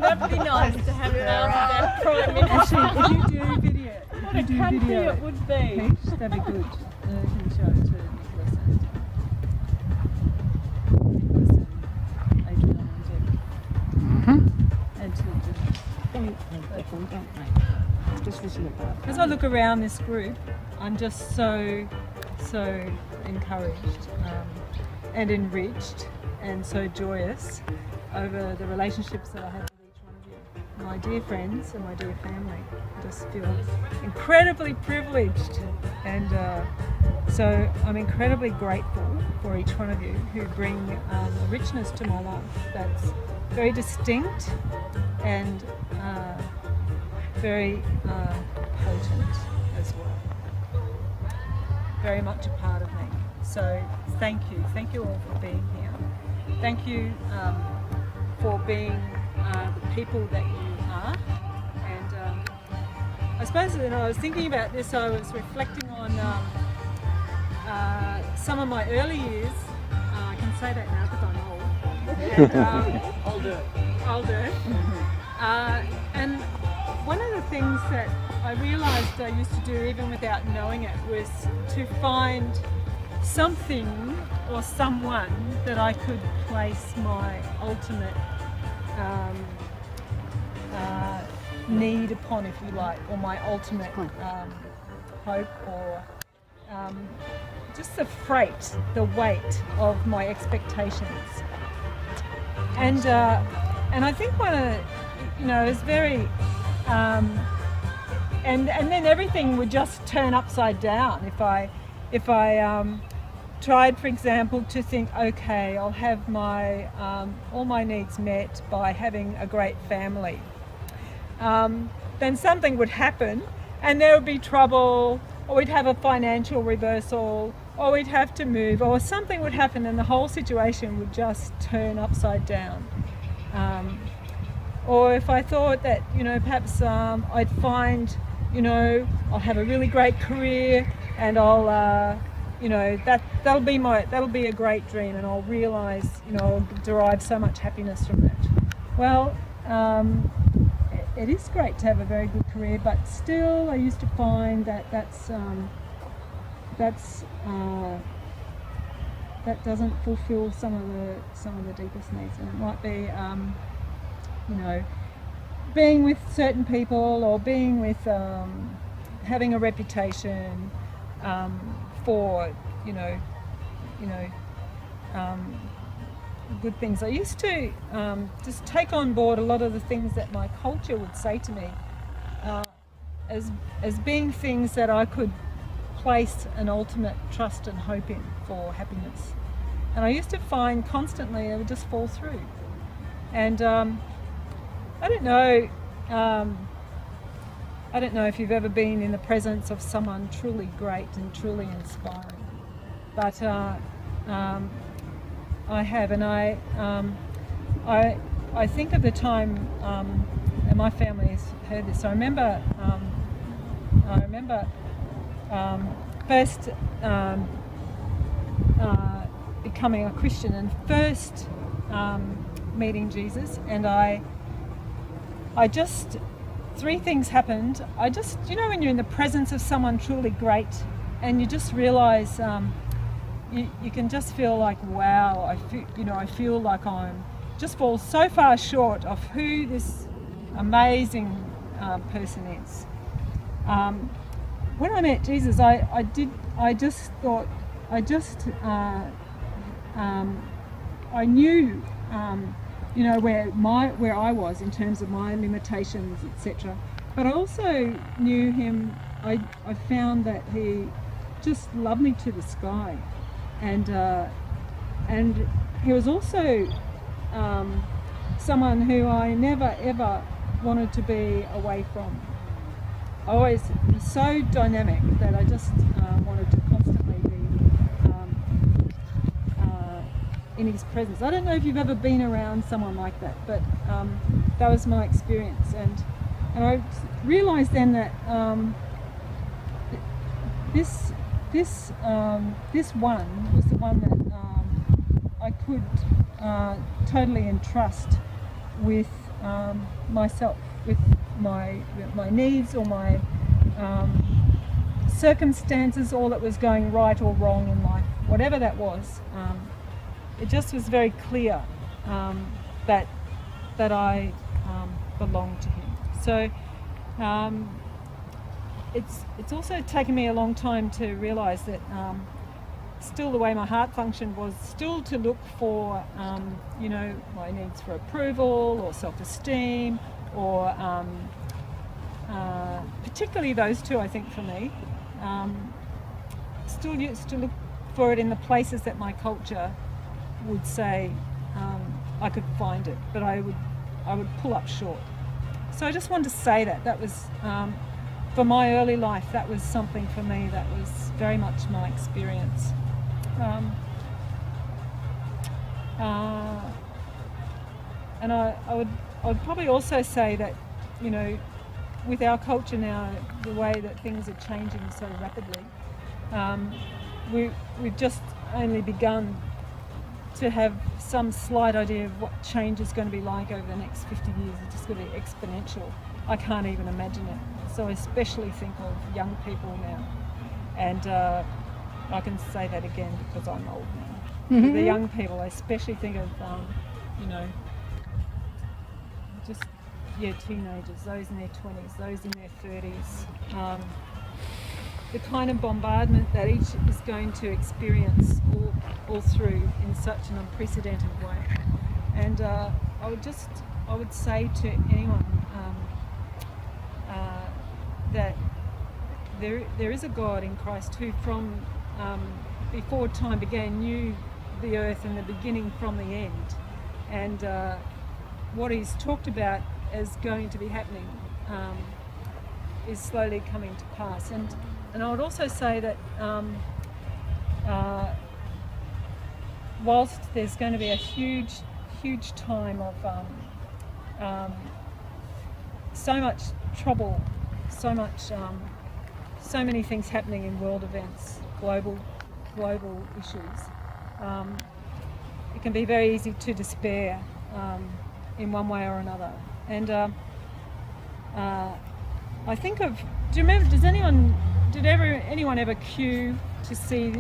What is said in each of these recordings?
That'd be nice to have that Prime Minister. Actually, if you do video, What a country it would be. Peach, that'd be good. Can you show it to Nicholas and Adrian and Jeff? And to just visual about. As I look around this group, I'm just so encouraged and enriched and so joyous over the relationships that I have with each one of you. My dear friends and my dear family. I just feel incredibly privileged, and so I'm incredibly grateful for each one of you who bring a richness to my life that's very distinct and very potent as well. Very much a part of me. So thank you all for being here. Thank you for being the people that you are. And I suppose when I was thinking about this, I was reflecting on some of my early years. I can say that now because I'm old. And, older. And one of the things that I realised I used to do, even without knowing it, was to find something or someone that I could place my ultimate need upon, if you like, or my ultimate hope, or just the freight, the weight of my expectations. And I think one of, is very, and then everything would just turn upside down if I tried, for example, to think, okay, I'll have my all my needs met by having a great family. Then something would happen and there would be trouble, or we'd have a financial reversal, or we'd have to move, or something would happen and the whole situation would just turn upside down. Or if I thought that, perhaps I'd find, I'll have a really great career and I'll, that'll be a great dream, and I'll realise, I'll derive so much happiness from that. Well, it is great to have a very good career, but still I used to find that that doesn't fulfil some of the deepest needs, and it might be being with certain people, or being with having a reputation for good things. I used to just take on board a lot of the things that my culture would say to me as being things that I could place an ultimate trust and hope in for happiness. And I used to find constantly it would just fall through. And I don't know if you've ever been in the presence of someone truly great and truly inspiring, but I have, and I think of the time, and my family has heard this. I remember first becoming a Christian and first meeting Jesus, and I just, three things happened. I just, when you're in the presence of someone truly great, and you just realise. You can just feel like, wow, I feel like I'm just fall so far short of who this amazing person is. When I met Jesus, I knew, where I was in terms of my limitations, etc. But I also knew him. I found that he just loved me to the sky. And he was also someone who I never ever wanted to be away from. I always was so dynamic that I just wanted to constantly be in his presence. I don't know if you've ever been around someone like that, but that was my experience. And I realised then that this one was the one that could totally entrust with myself, with my needs or my circumstances, all that was going right or wrong in life, whatever that was. It just was very clear that I belonged to him. So it's also taken me a long time to realise that still the way my heart functioned was still to look for my needs for approval or self-esteem, or particularly those two, I think, for me. Still used to look for it in the places that my culture would say I could find it, but I would pull up short. So I just wanted to say that was for my early life, that was something for me that was very much my experience. And I would probably also say that, with our culture now, the way that things are changing so rapidly, we've just only begun to have some slight idea of what change is going to be like over the next 50 years. It's just going to be exponential. I can't even imagine it. So I especially think of young people now. And I can say that again because I'm old now. Mm-hmm. The young people, I especially think of, teenagers, those in their 20s, those in their 30s. The kind of bombardment that each is going to experience all through in such an unprecedented way. And I would say to anyone that there is a God in Christ who from before time began knew the earth and the beginning from the end. And what he's talked about as going to be happening is slowly coming to pass. And I would also say that whilst there's going to be a huge time of so much trouble, so many things happening in world events, global issues, it can be very easy to despair in one way or another. And I think of, do you remember, did anyone ever queue to see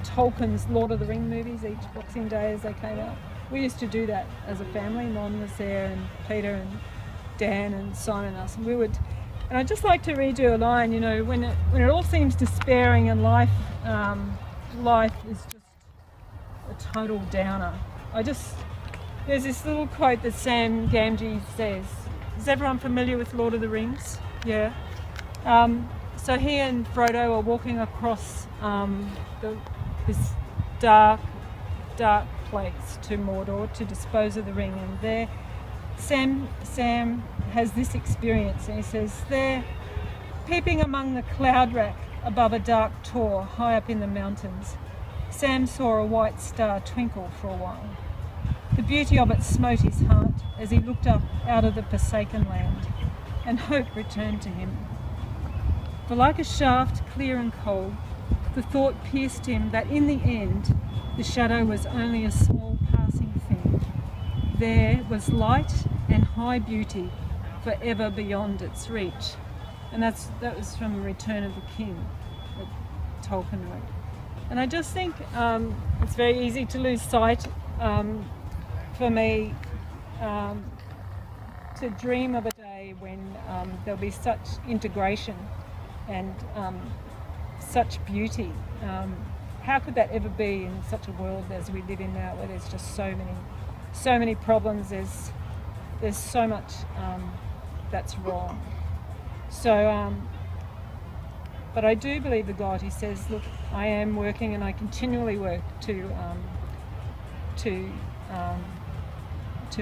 Tolkien's Lord of the Rings movies each Boxing Day as they came out? We used to do that as a family. Mom was there, and Peter and Dan and Simon and us, and we would. And I'd just like to read you a line. When it all seems despairing and life is just a total downer. There's this little quote that Sam Gamgee says. Is everyone familiar with Lord of the Rings? Yeah. So he and Frodo are walking across this dark place to Mordor to dispose of the ring, and there Sam has this experience, and he says, there, peeping among the cloud rack above a dark tor high up in the mountains, Sam saw a white star twinkle for a while. The beauty of it smote his heart as he looked up out of the forsaken land, and hope returned to him. For like a shaft clear and cold, the thought pierced him that in the end the shadow was only a small passing thing. There was light and high beauty forever beyond its reach. And that was from Return of the King that Tolkien wrote. And I just think it's very easy to lose sight for me to dream of a day when there'll be such integration and such beauty. How could that ever be in such a world as we live in now, where there's just so many problems, there's so much that's wrong. So but I do believe the God who says, look, I am working and I continually work to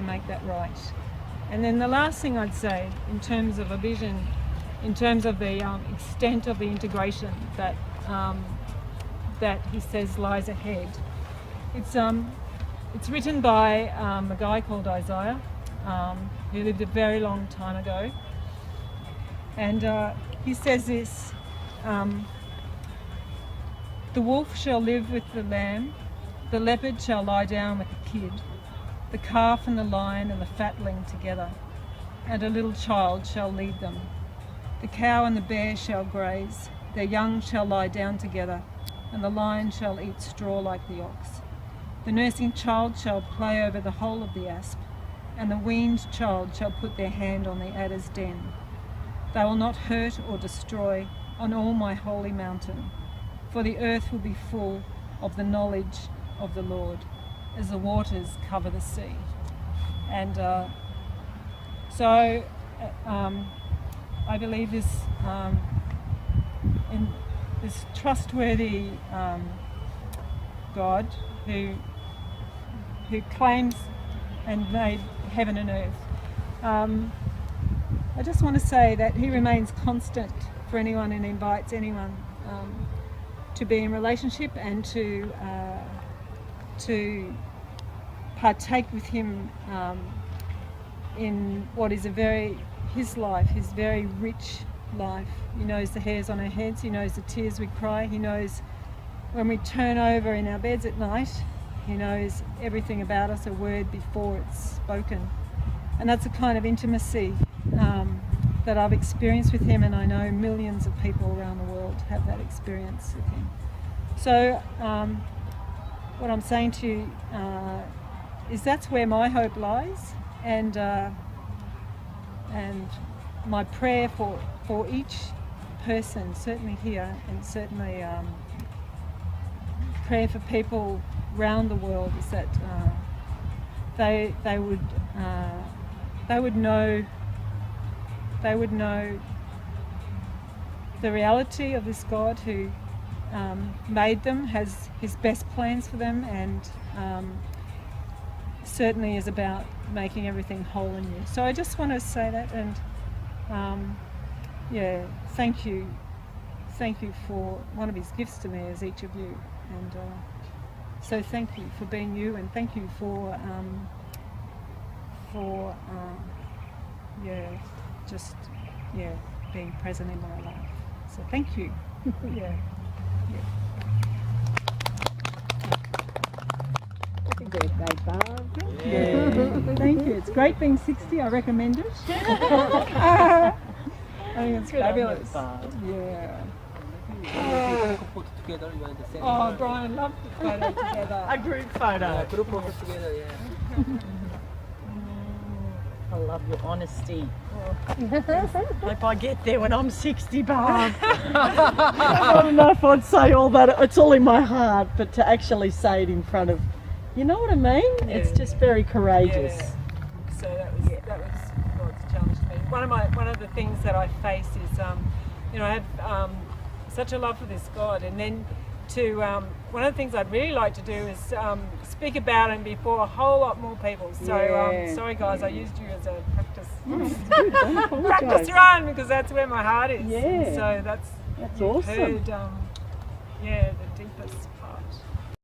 make that right. And then the last thing I'd say in terms of a vision, in terms of the extent of the integration that he says lies ahead, it's written by a guy called Isaiah, who lived a very long time ago, and he says this: the wolf shall live with the lamb, The leopard shall lie down with the kid, the calf and the lion and the fatling together, and a little child shall lead them. The cow and the bear shall graze, their young shall lie down together, and the lion shall eat straw like the ox. The nursing child shall play over the hole of the asp, and the weaned child shall put their hand on the adder's den. They will not hurt or destroy on all my holy mountain, for the earth will be full of the knowledge of the Lord, as the waters cover the sea. And I believe this in this trustworthy God who claims and made heaven and earth. I just want to say that he remains constant for anyone and invites anyone to be in relationship and to partake with him in what is his life, his very rich life. He knows the hairs on our heads, he knows the tears we cry, he knows when we turn over in our beds at night, he knows everything about us, a word before it's spoken. And that's a kind of intimacy that I've experienced with him, and I know millions of people around the world have that experience with him. So what I'm saying to you is that's where my hope lies, and my prayer for each person, certainly here, and certainly prayer for people around the world, is that they would know the reality of this God who made them, has his best plans for them, and certainly is about making everything whole in you. So I just want to say that, and thank you for one of his gifts to me as each of you, and so thank you for being you, and thank you for being present in my life. So thank you. Happy birthday, Barb. Thank you. It's great being 60. I recommend it. I think it's fabulous. Yeah. Together, you are the same. Oh, Brian, loved the photo together. A group photo. Group photo together, yeah. I love your honesty. Hope I get there when I'm 60, Barb. I don't know if I'd say all that. It's all in my heart, but to actually say it in front of, you know what I mean? Yeah. It's just very courageous. Yeah. So that was God's challenge to me. One of the things that I face is, I have such a love for this God, and then to one of the things I'd really like to do is speak about him before a whole lot more people. So sorry guys, I used you as a practice run, because that's where my heart is. Yeah. And so that's awesome. Heard, the deepest